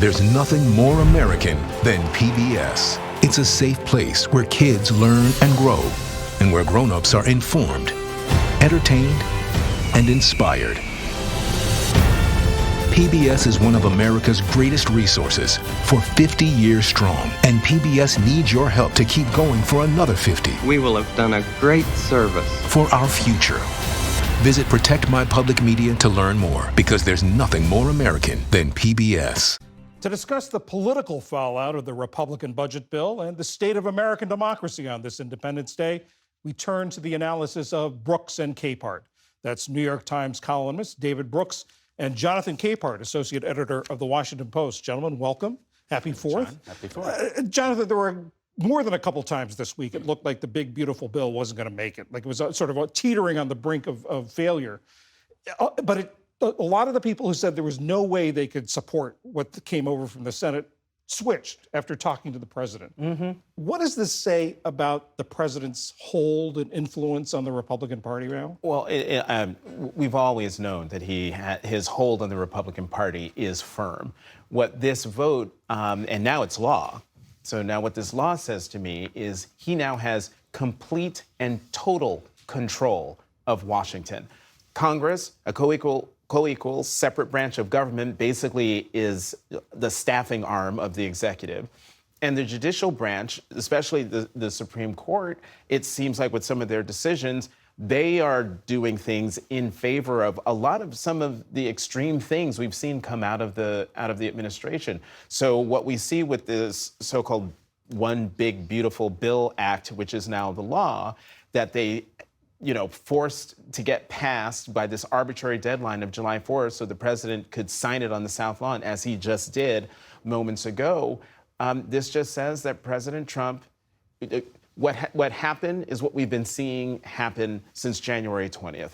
There's nothing more American than PBS. It's a safe place where kids learn and grow, and where grown-ups are informed, entertained, and inspired. PBS is one of America's greatest resources for 50 years strong, and PBS needs your help to keep going for another 50. We will have done a great service for our future. Visit Protect My Public Media to learn more, because there's nothing more American than PBS. To discuss the political fallout of the Republican budget bill and the state of American democracy on this Independence Day, we turn to the analysis of Brooks and Capehart. That's New York Times columnist David Brooks and Jonathan Capehart, associate editor of The Washington Post. Gentlemen, welcome. Happy 4th. John, happy 4th. Jonathan, there were more than a couple times this week it looked like the big, beautiful bill wasn't going to make it. Like it was sort of teetering on the brink of failure. But a lot of the people who said there was no way they could support what came over from the Senate switched after talking to the president. Mm-hmm. What does this say about the president's hold and influence on the Republican Party now? Well, we've always known that his hold on the Republican Party is firm. What this vote, and now it's law, so now what this law says to me is he now has complete and total control of Washington. Congress, a co-equal separate branch of government, basically is the staffing arm of the executive. And the judicial branch, especially the Supreme Court, it seems like with some of their decisions, they are doing things in favor of some of the extreme things we've seen come out of the administration. So what we see with this so-called One Big Beautiful Bill Act, which is now the law, that they forced to get passed by this arbitrary deadline of July 4th so the president could sign it on the South Lawn, as he just did moments ago. This just says that President Trump, what happened is what we've been seeing happen since January 20th.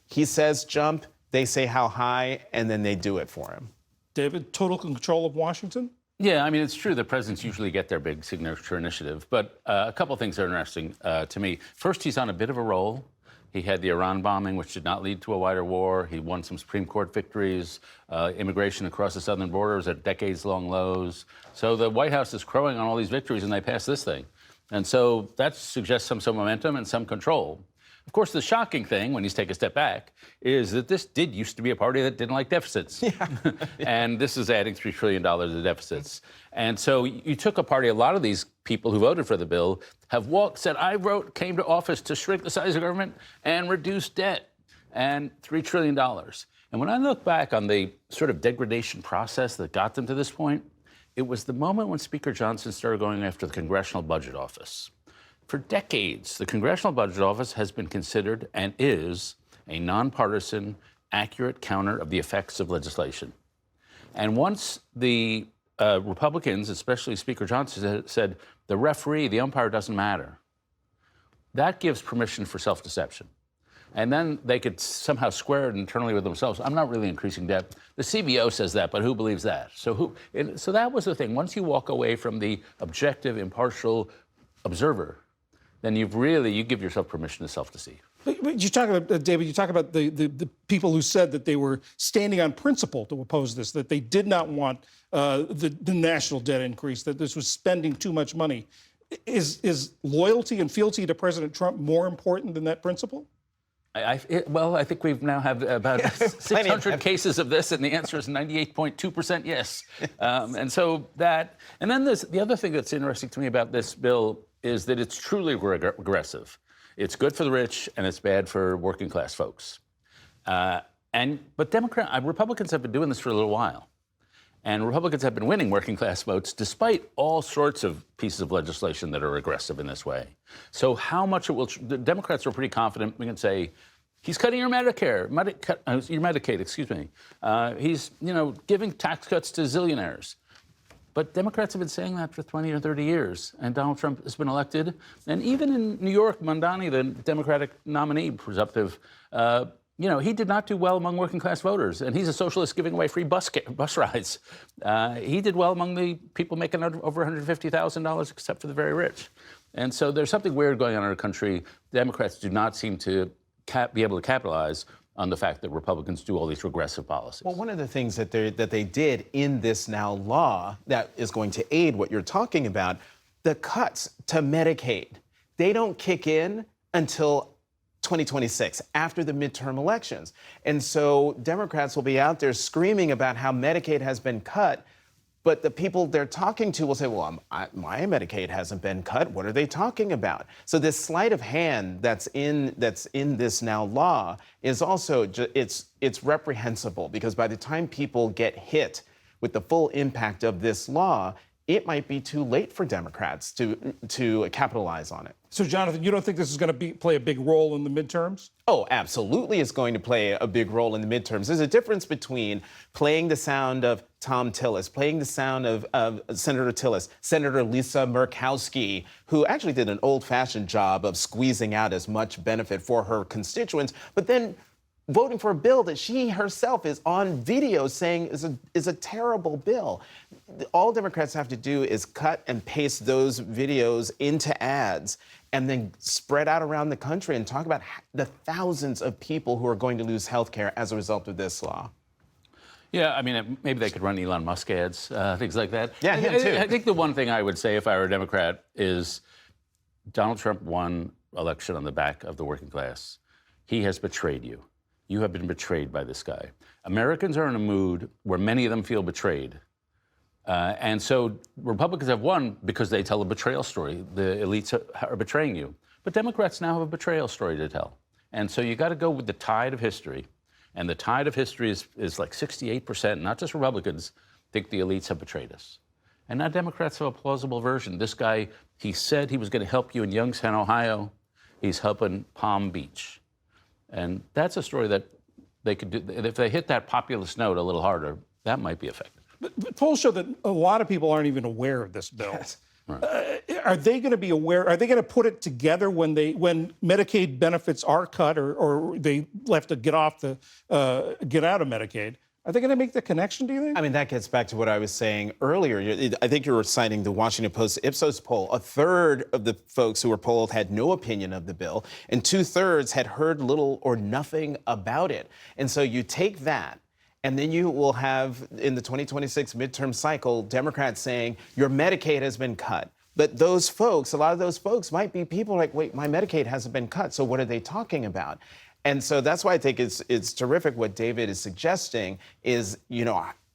He says jump, they say how high, and then they do it for him. David, total control of Washington? Yeah, I mean, it's true that presidents usually get their big signature initiative, but a couple of things are interesting to me. First, he's on a bit of a roll. He had the Iran bombing, which did not lead to a wider war. He won some Supreme Court victories. Immigration across the southern border is at decades-long lows. So the White House is crowing on all these victories, and they passed this thing. And so that suggests some momentum and some control. Of course, the shocking thing, when you take a step back, is that this did used to be a party that didn't like deficits. Yeah. And this is adding $3 trillion to deficits. And so you took a party, a lot of these people who voted for the bill have said, came to office to shrink the size of government and reduce debt, and $3 trillion. And when I look back on the sort of degradation process that got them to this point, it was the moment when Speaker Johnson started going after the Congressional Budget Office. For decades, the Congressional Budget Office has been considered and is a nonpartisan, accurate counter of the effects of legislation. And once the Republicans, especially Speaker Johnson, said the referee, the umpire doesn't matter, that gives permission for self-deception. And then they could somehow square it internally with themselves. I'm not really increasing debt. The CBO says that, but who believes that? So that was the thing. Once you walk away from the objective, impartial observer, then you give yourself permission to self-deceive. But you talk about, David, you talk about the people who said that they were standing on principle to oppose this, that they did not want the national debt increase, that this was spending too much money. Is loyalty and fealty to President Trump more important than that principle? I think we now have about 600 cases of this, and the answer is 98.2% yes. And so that, and then the other thing that's interesting to me about this bill is that it's truly regressive. It's good for the rich, and it's bad for working class folks. But Republicans have been doing this for a little while. And Republicans have been winning working class votes despite all sorts of pieces of legislation that are regressive in this way. So how much it will, the Democrats are pretty confident. We can say, he's cutting your Medicare, your Medicaid, excuse me. He's, giving tax cuts to zillionaires. But Democrats have been saying that for 20 or 30 years, and Donald Trump has been elected. And even in New York, Mondani, the Democratic nominee, presumptive, he did not do well among working class voters, and he's a socialist giving away free bus rides. He did well among the people making over $150,000, except for the very rich. And so there's something weird going on in our country. Democrats do not seem to be able to capitalize on the fact that Republicans do all these regressive policies. Well, one of the things that they did in this now law that is going to aid what you're talking about, the cuts to Medicaid, they don't kick in until 2026, after the midterm elections. And so Democrats will be out there screaming about how Medicaid has been cut, but the people they're talking to will say, well, my Medicaid hasn't been cut. What are they talking about? So this sleight of hand that's in this now law is also, it's reprehensible, because by the time people get hit with the full impact of this law, it might be too late for Democrats to capitalize on it. So, Jonathan, you don't think this is going to play a big role in the midterms? Oh, absolutely, it's going to play a big role in the midterms. There's a difference between playing the sound of Tom Tillis, playing the sound of Senator Tillis, Senator Lisa Murkowski, who actually did an old-fashioned job of squeezing out as much benefit for her constituents, but then voting for a bill that she herself is on video saying is a terrible bill. All Democrats have to do is cut and paste those videos into ads and then spread out around the country and talk about the thousands of people who are going to lose health care as a result of this law. Yeah, I mean, maybe they could run Elon Musk ads, things like that. Yeah, him too. I think the one thing I would say if I were a Democrat is Donald Trump won election on the back of the working class. He has betrayed you. You have been betrayed by this guy. Americans are in a mood where many of them feel betrayed. And so Republicans have won because they tell a betrayal story. The elites are betraying you. But Democrats now have a betrayal story to tell. And so you got to go with the tide of history. And the tide of history is like 68%, not just Republicans, think the elites have betrayed us. And now Democrats have a plausible version. This guy, he said he was going to help you in Youngstown, Ohio. He's helping Palm Beach. And that's a story that they could do. If they hit that populist note a little harder, that might be effective. But polls show that a lot of people aren't even aware of this bill. Yes. Are they going to be aware? Are they going to put it together when Medicaid benefits are cut or they have to get out of Medicaid? Are they going to make the connection, do you think? I mean, that gets back to what I was saying earlier. I think you were citing the Washington Post Ipsos poll. A third of the folks who were polled had no opinion of the bill, and 2/3 had heard little or nothing about it. And so you take that, and then you will have, in the 2026 midterm cycle, Democrats saying, your Medicaid has been cut. But those folks, a lot of those folks might be people like, wait, my Medicaid hasn't been cut, so what are they talking about? And so that's why I think it's terrific what David is suggesting is,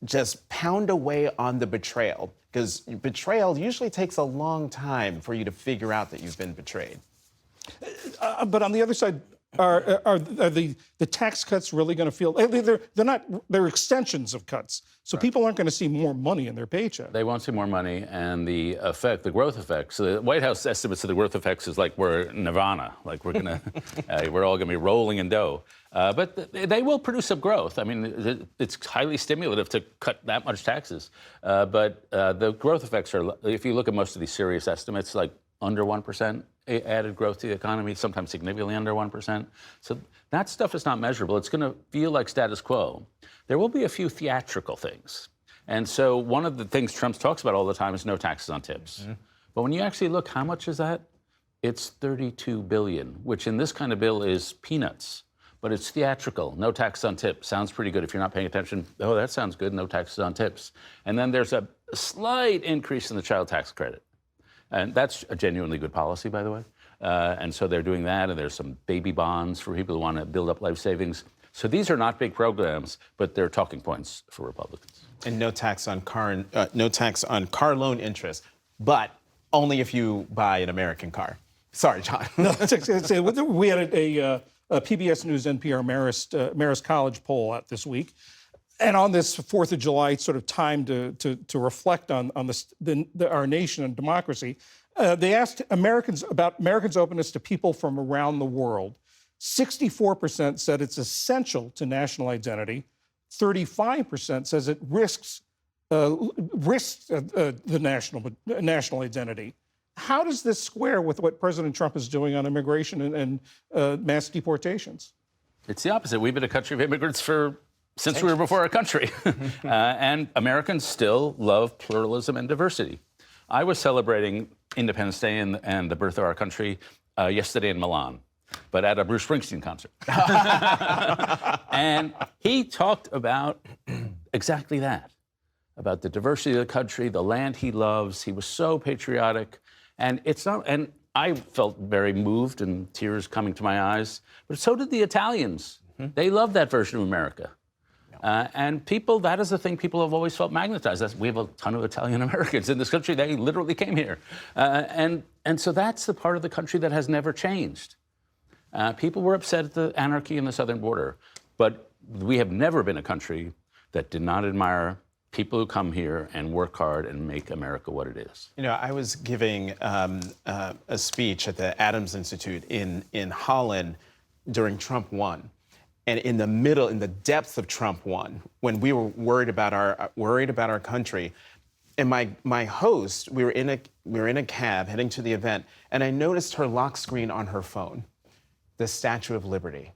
just pound away on the betrayal, because betrayal usually takes a long time for you to figure out that you've been betrayed. But on the other side, are the tax cuts really going to feel? They're not. They're extensions of cuts, so people aren't going to see more money in their paycheck. They won't see more money, and the growth effects. So the White House estimates of the growth effects is like we're nirvana, like we're all going to be rolling in dough. But they will produce some growth. I mean, it's highly stimulative to cut that much taxes. But the growth effects are, if you look at most of these serious estimates, like under 1% added growth to the economy, sometimes significantly under 1%. So that stuff is not measurable. It's going to feel like status quo. There will be a few theatrical things. And so one of the things Trump talks about all the time is no taxes on tips. Mm-hmm. But when you actually look, how much is that? It's $32 billion, which in this kind of bill is peanuts. But it's theatrical, no taxes on tips. Sounds pretty good if you're not paying attention. Oh, that sounds good, no taxes on tips. And then there's a slight increase in the child tax credit. And that's a genuinely good policy, by the way. And so they're doing that, and there's some baby bonds for people who want to build up life savings. So these are not big programs, but they're talking points for Republicans. And no tax on car loan interest, but only if you buy an American car. Sorry, John. No, we had a PBS News NPR Marist College poll out this week. And on this 4th of July sort of time to reflect on our nation and democracy, they asked Americans about Americans' openness to people from around the world. 64% said it's essential to national identity. 35% says it risks the national identity. How does this square with what President Trump is doing on immigration and mass deportations? It's the opposite. We've been a country of immigrants since we were before a country. And Americans still love pluralism and diversity. I was celebrating Independence Day and the birth of our country yesterday in Milan. but at a Bruce Springsteen concert. And he talked about exactly that, about the diversity of the country, the land he loves. He was so patriotic. And I felt very moved and tears coming to my eyes, but so did the Italians. They love that version of America. And that is the thing people have always felt magnetized. We have a ton of Italian Americans in this country. They literally came here. And so that's the part of the country that has never changed. People were upset at the anarchy in the southern border, but we have never been a country that did not admire people who come here and work hard and make America what it is. You know, I was giving a speech at the Adams Institute in Holland during Trump won. And in the depths of Trump won, when we were worried about our country, and my host, we were in a cab heading to the event, and I noticed her lock screen on her phone, the Statue of Liberty.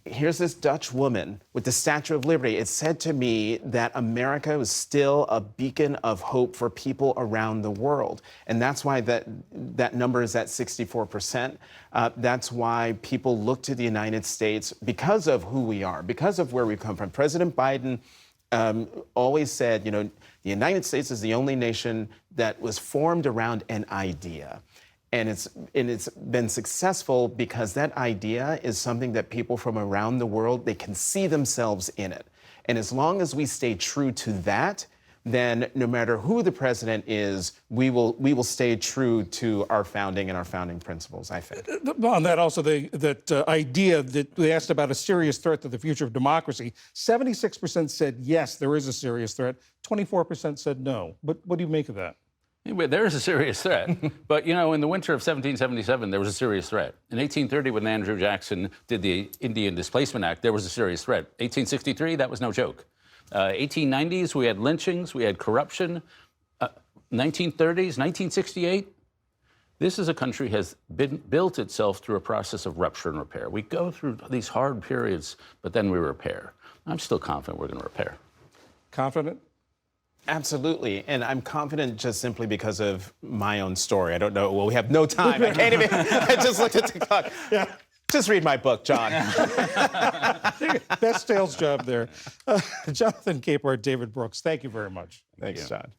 Here's this Dutch woman with the Statue of Liberty. It said to me that America was still a beacon of hope for people around the world. And that's why that number is at 64%. That's why people look to the United States because of who we are, because of where we've come from. President Biden always said, you know, the United States is the only nation that was formed around an idea. And it's been successful because that idea is something that people from around the world, they can see themselves in it. And as long as we stay true to that, then no matter who the president is, we will stay true to our founding and our founding principles, I think. On that also, that idea that we asked about a serious threat to the future of democracy, 76% said yes, there is a serious threat. 24% said no. But what do you make of that? Anyway, there is a serious threat. But, you know, in the winter of 1777, there was a serious threat. In 1830, when Andrew Jackson did the Indian Displacement Act, there was a serious threat. 1863, that was no joke. 1890s, we had lynchings, we had corruption. 1930s, 1968, this is a country has built itself through a process of rupture and repair. We go through these hard periods, but then we repair. I'm still confident we're going to repair. Confident? Absolutely, and I'm confident just simply because of my own story. I don't know, well, we have no time. I can't even, I just looked at the clock. Yeah. Just read my book, John. Best sales job there. Jonathan Capehart, David Brooks, thank you very much. Thanks, John.